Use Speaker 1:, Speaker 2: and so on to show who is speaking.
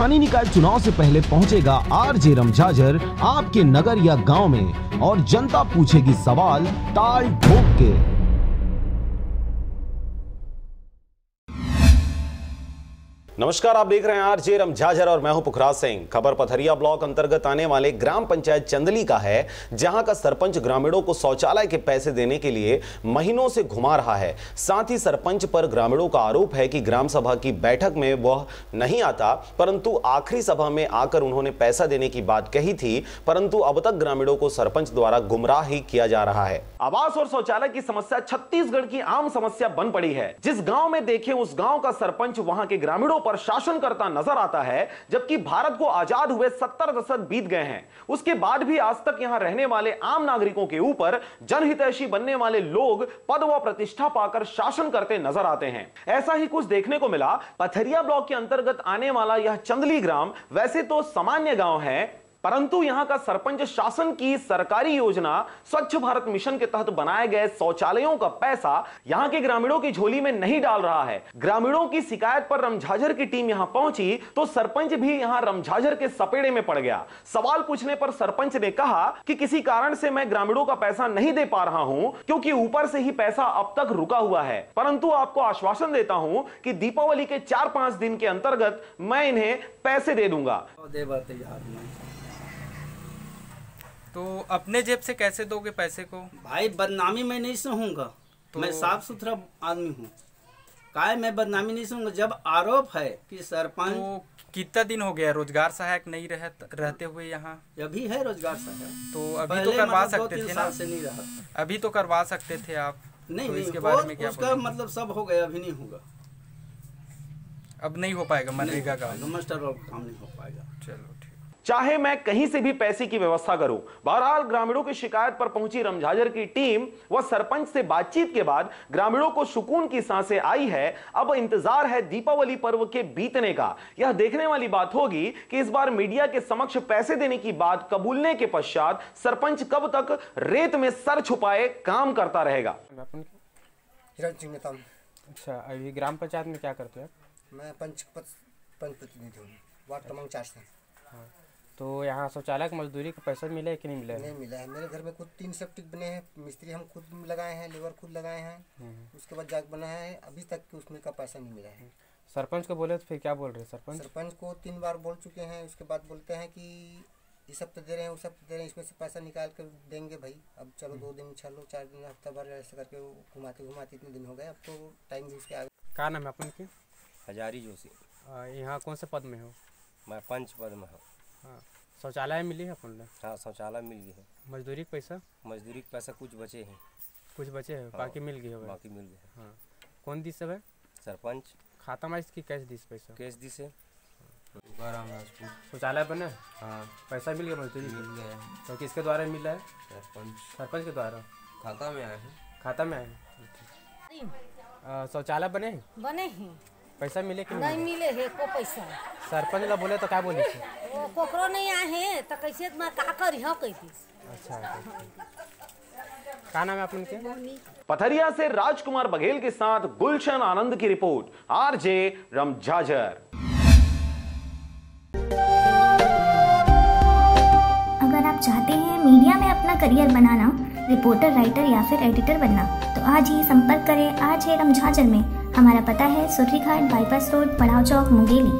Speaker 1: स्थानीय निकाय चुनाव से पहले पहुंचेगा आरजे रमझाझर आपके नगर या गांव में और जनता पूछेगी सवाल ताल ठोक के। नमस्कार, आप देख रहे हैं आरजे रमझाझर और मैं हूं पुखराज सिंह। खबर पथरिया ब्लॉक अंतर्गत आने वाले ग्राम पंचायत चंदली का है, जहां का सरपंच ग्रामीणों को शौचालय के पैसे देने के लिए महीनों से घुमा रहा है। साथ ही सरपंच पर ग्रामीणों का आरोप है कि ग्राम सभा की बैठक में वह नहीं आता, परंतु आखिरी सभा में आकर उन्होंने पैसा देने की बात कही थी, परंतु अब तक ग्रामीणों को सरपंच द्वारा गुमराह ही किया जा रहा है। आवास और शौचालय की समस्या छत्तीसगढ़ की आम समस्या बन पड़ी है। जिस गांव में देखें उस गांव का सरपंच वहां के ग्रामीणों पर शासन करता नजर आता है, जबकि भारत को आजाद हुए 70 दशक बीत गए हैं। उसके बाद भी आज तक यहां रहने वाले आम नागरिकों के ऊपर जनहितैषी बनने वाले लोग पद व प्रतिष्ठा पाकर शासन करते नजर आते हैं। ऐसा ही कुछ देखने को मिला पथरिया ब्लॉक के अंतर्गत आने वाला यह चंदली ग्राम वैसे तो सामान्य गांव है, परंतु यहां का सरपंच शासन की सरकारी योजना स्वच्छ भारत मिशन के तहत बनाए गए शौचालयों का पैसा यहां के ग्रामीणों की झोली में नहीं डाल रहा है। ग्रामीणों की शिकायत पर रमझाझर की टीम यहां पहुंची तो सरपंच भी यहां रमझाझर के सपेड़े में पड़ गया। सवाल पूछने पर सरपंच ने कहा कि किसी कारण से मैं ग्रामीणों का पैसा नहीं दे पा रहा हूं, क्योंकि ऊपर से ही पैसा अब तक रुका हुआ है, परंतु आपको आश्वासन देता हूं कि दीपावली के 4-5 दिन के अंतर्गत मैं इन्हें पैसे दे दूंगा।
Speaker 2: तो अपने जेब से कैसे दोगे पैसे को?
Speaker 3: भाई बदनामी मैं नहीं सहूंगा, तो मैं साफ सुथरा आदमी हूँ। काय मैं बदनामी नहीं सहूंगा। जब आरोप है कि सरपंच,
Speaker 2: तो कितना दिन हो गया रोजगार सहायक नहीं रहते हुए यहाँ?
Speaker 3: अभी है रोजगार सहायक,
Speaker 2: तो अभी तो करवा सकते थे ना?
Speaker 3: से नहीं रहा,
Speaker 2: अभी तो करवा सकते थे आप।
Speaker 3: नहीं,
Speaker 2: तो
Speaker 3: नहीं
Speaker 2: इसके बारे में क्या
Speaker 3: उसका मतलब सब हो गया, अभी नहीं होगा।
Speaker 2: अब नहीं हो पाएगा मनरेगा का
Speaker 3: मास्टर काम नहीं हो पाएगा।
Speaker 2: चलो ठीक।
Speaker 1: चाहे मैं कहीं से भी पैसे की व्यवस्था करूं। बहरहाल ग्रामीणों की शिकायत पर पहुंची रमझाझर की टीम व सरपंच से बातचीत के बाद ग्रामीणों को सुकून की सांसें आई है। अब इंतजार है दीपावली पर्व के बीतने का। यह देखने वाली बात होगी कि इस बार मीडिया के समक्ष पैसे देने की बात कबूलने के पश्चात सरपंच कब तक रेत में सर छुपाए काम करता रहेगा।
Speaker 4: अच्छा, अभी ग्राम पंचायत में क्या करते हैं?
Speaker 5: मैं पंच प्रतिनिधि हूँ, वार्ड क्रमांक 4 से।
Speaker 4: हाँ, तो यहाँ शौचालय की मजदूरी का पैसा मिला है कि नहीं मिला है?
Speaker 5: नहीं मिला है। मेरे घर में खुद 3 सेप्टिक बने हैं, मिस्त्री हम खुद लगाए हैं, लेबर खुद लगाए हैं, उसके बाद जाग बना है, अभी तक कि उसमें का पैसा नहीं मिला है।
Speaker 4: सरपंच को बोले तो फिर क्या बोल रहे हैं सरपंच?
Speaker 5: सरपंच को 3 बार बोल चुके हैं, उसके बाद बोलते हैं कि इस हफ्ते दे रहे हैं, उस हफ्ते दे रहे हैं, इसमें से पैसा निकाल कर देंगे भाई। अब चलो 2 दिन, 4 दिन, हफ्ता भर ऐसा करके घुमाते घुमाते इतने दिन हो गए, अब तो टाइम भी उसके आगे।
Speaker 4: क्या नाम है अपन की?
Speaker 6: हजारी जोशी।
Speaker 4: यहाँ कौन से पद में हो?
Speaker 6: मैं पंच पद में हूँ।
Speaker 4: हाँ, शौचालय मिली है अपन?
Speaker 6: हाँ, शौचालय मिल गई है।
Speaker 4: मजदूरी का पैसा?
Speaker 6: मजदूरी का पैसा कुछ बचे हैं।
Speaker 4: कुछ बचे हैं? बाकी मिल गई है?
Speaker 6: बाकी मिल गए।
Speaker 4: हाँ, कौन दी सब है?
Speaker 6: सरपंच।
Speaker 4: खाता में इसकी कैश दी पैसा?
Speaker 6: कैश दी से।
Speaker 4: शौचालय बने?
Speaker 6: हाँ,
Speaker 4: पैसा मिल गया? मजदूरी
Speaker 6: मिल गया।
Speaker 4: तो किसके द्वारा मिला है?
Speaker 6: सरपंच
Speaker 4: के द्वारा
Speaker 6: खाता में आए हैं।
Speaker 4: खाता में आए? शौचालय बने?
Speaker 7: बने हैं।
Speaker 4: पैसा मिले कि
Speaker 7: नहीं मिले है को पैसा?
Speaker 4: सरपंच ला बोले तो क्या बोले?
Speaker 7: वो कोकरो नहीं आए हैं तो कैसे मैं का करी हो कहती।
Speaker 4: अच्छा, क्या नाम है अपन के?
Speaker 1: पथरिया से राजकुमार बघेल के साथ गुलशन आनंद की रिपोर्ट, आरजे रमझाझर।
Speaker 8: अगर आप चाहते हैं मीडिया में अपना करियर बनाना, रिपोर्टर, राइटर या फिर एडिटर बनना, तो आज ही संपर्क करें आरजे रमझाझर में। हमारा पता है सुर्रीघाट बाईपास रोड, पड़ाव चौक, मुंगेली।